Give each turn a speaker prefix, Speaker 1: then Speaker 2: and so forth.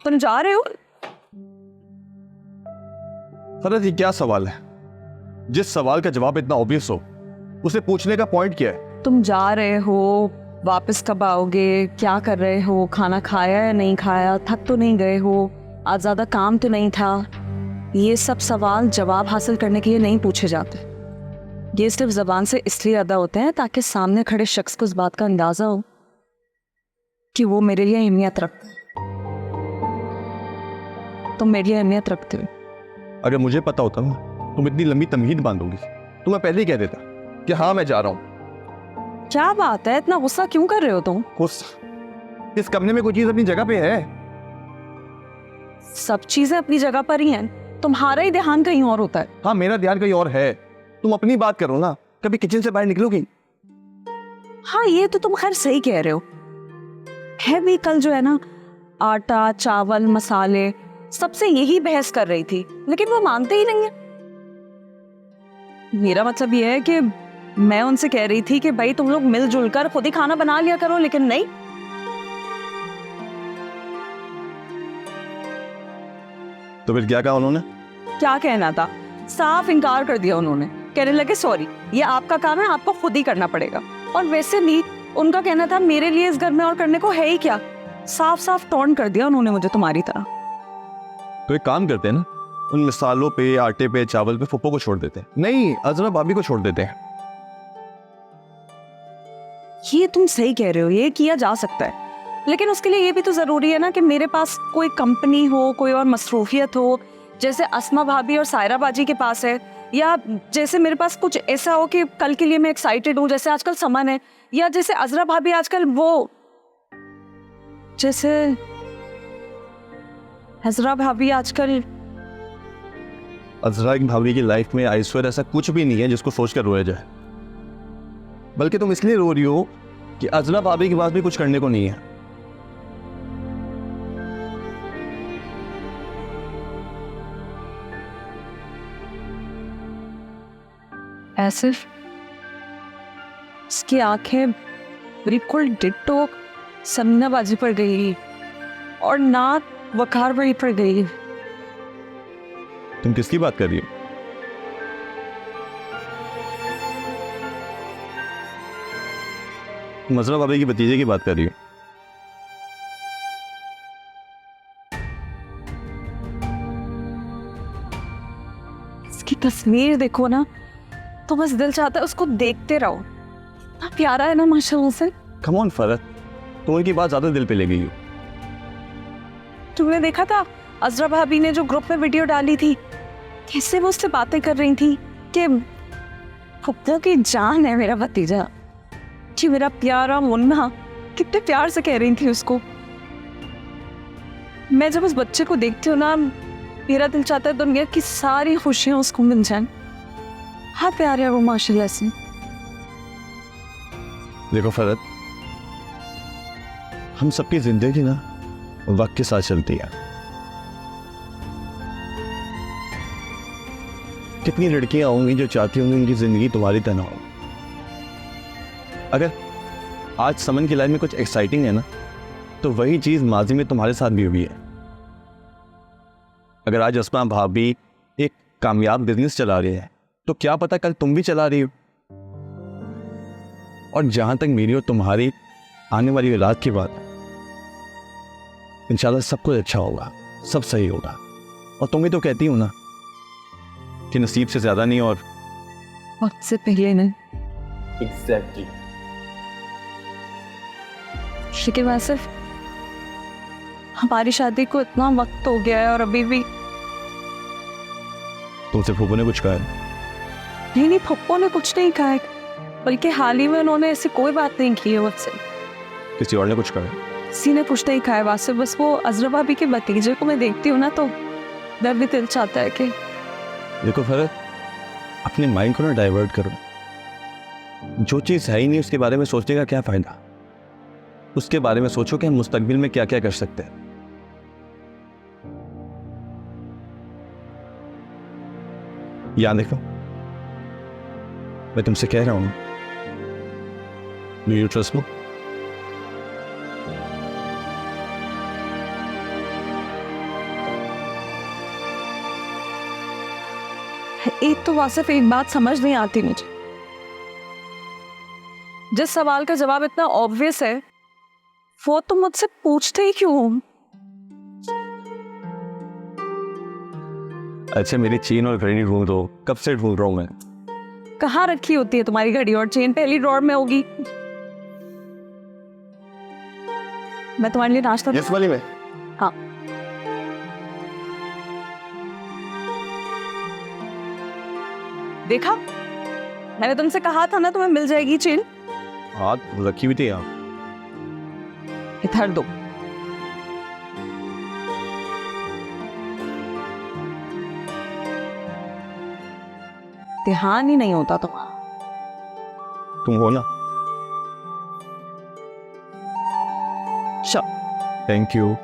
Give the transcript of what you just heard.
Speaker 1: तुम जा रहे हो?
Speaker 2: फरत, ये क्या सवाल है? जिस सवाल का जवाब इतना ऑब्वियस हो, उसे पूछने का पॉइंट क्या है?
Speaker 1: तुम जा रहे हो, वापस कब आओगे, क्या कर रहे हो, खाना खाया या नहीं खाया, थक तो नहीं गए हो, आज ज्यादा काम तो नहीं था? ये सब सवाल जवाब हासिल करने के लिए नहीं पूछे जाते। ये सिर्फ जबान से इसलिए अदा होते हैं ताकि सामने खड़े शख्स को इस बात का अंदाजा हो कि वो मेरे लिए अहमियत रखते हैं। तुम मेरे लिए अहमियत रखते हो।
Speaker 2: अगर मुझे पता होता ना तुम इतनी लंबी तमहीद बांधोगी तो मैं पहले ही कह देता कि हाँ मैं जा रहा हूँ।
Speaker 1: क्या बात है, इतना गुस्सा क्यों कर रहे हो तुम?
Speaker 2: इस कमरे में कोई चीज अपनी जगह पे है।
Speaker 1: सब चीजें अपनी जगह पर ही हैं, तुम्हारा ही ध्यान कहीं और होता है।
Speaker 2: हाँ, मेरा ध्यान कहीं और है। तुम अपनी बात करो ना, कभी किचन से बाहर निकलोगी?
Speaker 1: हाँ, ये तो तुम खैर सही कह रहे हो। है भी कल जो है ना, आटा चावल मसाले सबसे यही बहस कर रही थी, लेकिन वो मानते ही नहीं है। मेरा मतलब ये है कि मैं उनसे कह रही थी कि भाई तुम लोग मिलजुल कर खुद ही खाना बना लिया करो, लेकिन नहीं।
Speaker 2: तो फिर क्या कहा उन्होंने?
Speaker 1: क्या कहना था, साफ इनकार कर दिया उन्होंने। कहने लगे सॉरी, ये आपका काम है, आपको खुद ही करना पड़ेगा। और वैसे भी उनका कहना था मेरे लिए इस घर में और करने को है ही क्या। साफ साफ टॉन्ट कर दिया उन्होंने मुझे तुम्हारी तरह।
Speaker 2: तो एक काम करते हैं ना, उन मिसालों पे, आटे पे, चावल पे फुप्पो को छोड़ देते हैं। नहीं, अजरा भाभी को छोड़ देते हैं।
Speaker 1: ये तुम सही कह रहे हो, ये किया जा सकता है, लेकिन उसके लिए ये भी तो जरूरी है ना कि मेरे पास कोई कंपनी हो, कोई और मसरूफियत हो, जैसे अस्मा भाभी और सायरा बाजी के पास है, या जैसे मेरे पास कुछ ऐसा हो कि कल के लिए मैं एक्साइटेड हूँ, जैसे आजकल समन है, या जैसे अजरा भाभी आजकल वो, जैसे अजरा भाभी आजकल।
Speaker 2: अजरा की भाभी की लाइफ में आइसवर ऐसा कुछ भी नहीं है जिसको सोचकर रोया जाए। बल्कि तुम इसलिए रो रही हो कि अजरा भाभी के पास भी कुछ करने को नहीं है।
Speaker 1: ऐसे इसकी आंखें बिल्कुल डिट्टो समीना बाजी पर गई और नाक वकार बड़ी पर गई।
Speaker 2: तुम किसकी बात कर रही हो? अजरा भाभी की भतीजे की बात कर रही हो?
Speaker 1: इसकी तस्वीर देखो ना, तो बस दिल चाहता है उसको देखते रहो। इतना प्यारा है ना माशाल्लाह से।
Speaker 2: कम ऑन फरत, तुम उनकी बात ज्यादा दिल पे ले गई हो।
Speaker 1: तुमने देखा था अजरा भाभी ने जो ग्रुप में वीडियो डाली थी, कैसे वो उससे बातें कर रही थी कि फुप्पो की जान है मेरा भतीजा, कि मेरा प्यारा मुन्ना। कितने प्यार से कह रही थी उसको। मैं जब उस बच्चे को देखती हूँ ना, मेरा दिल चाहता है दुनिया की सारी खुशियां उसको मिल जाएं। हाँ, प्यारे है वो माशाल्लाह से।
Speaker 2: देखो फरत, हम सबकी जिंदगी ना वक्त के साथ चलती है। कितनी लड़कियां होंगी जो चाहती होंगी उनकी जिंदगी तुम्हारी तरह हो। अगर आज समन की लाइफ में कुछ एक्साइटिंग है ना, तो वही चीज माजी में तुम्हारे साथ भी हुई है। अगर आज अस्मा भाभी एक कामयाब बिजनेस चला रही है, तो क्या पता कल तुम भी चला रही हो। और जहां तक मेरी और तुम्हारी आने वाली औलाद की बात है, इंशाल्लाह सब कुछ अच्छा होगा, सब सही होगा। और तुम भी तो कहती हो ना कि नसीब से ज्यादा नहीं और
Speaker 1: वक्त से पहले नहीं।
Speaker 2: एग्जैक्टली।
Speaker 1: लेकिन वैसे हमारी शादी को इतना वक्त हो गया है और अभी भी।
Speaker 2: तुमसे फूफू ने कुछ कहा है?
Speaker 1: नहीं, फप्पो ने कुछ नहीं कहा है, बल्कि हाल ही में उन्होंने ऐसी कोई बात नहीं की है मुझसे।
Speaker 2: किसी और ने कुछ कहा है?
Speaker 1: किसी ने कुछ नहीं कहा है वासिफ। बस वो अजरा भाभी के भतीजे को मैं देखती हूँ ना, तो मेरा भी दिल चाहता है कि।
Speaker 2: देखो फरत, अपने माइंड को ना डाइवर्ट करो। जो चीज़ है ही नहीं उसके बारे में सोचने का क्या फ़ायदा। उसके बारे में सोचो कि हम मुस्तकबिल में क्या क्या कर सकते हैं। याद देखो, मैं तुमसे कह रहा हूं, डू यू ट्रस्ट मी?
Speaker 1: एक तो वासिफ एक बात समझ नहीं आती मुझे, जिस सवाल का जवाब इतना ऑब्वियस है वो तुम मुझसे पूछते ही क्यों हो?
Speaker 2: अच्छा मेरी चेन और घड़ी ढूंढ दो, कब से ढूंढ रहा हूँ मैं।
Speaker 1: कहाँ रखी होती है तुम्हारी घड़ी और चेन? पहली ड्रॉर में होगी। मैं तुम्हारे लिए नाश्ता
Speaker 2: इस वाली में?
Speaker 1: हाँ। देखा, मैंने तुमसे कहा था ना तुम्हें मिल जाएगी चेन।
Speaker 2: हाथ रखी हुई थी आप।
Speaker 1: इधर दो। ध्यान ही नहीं होता तुम्हारा।
Speaker 2: तुम हो ना?
Speaker 1: Show
Speaker 2: thank you.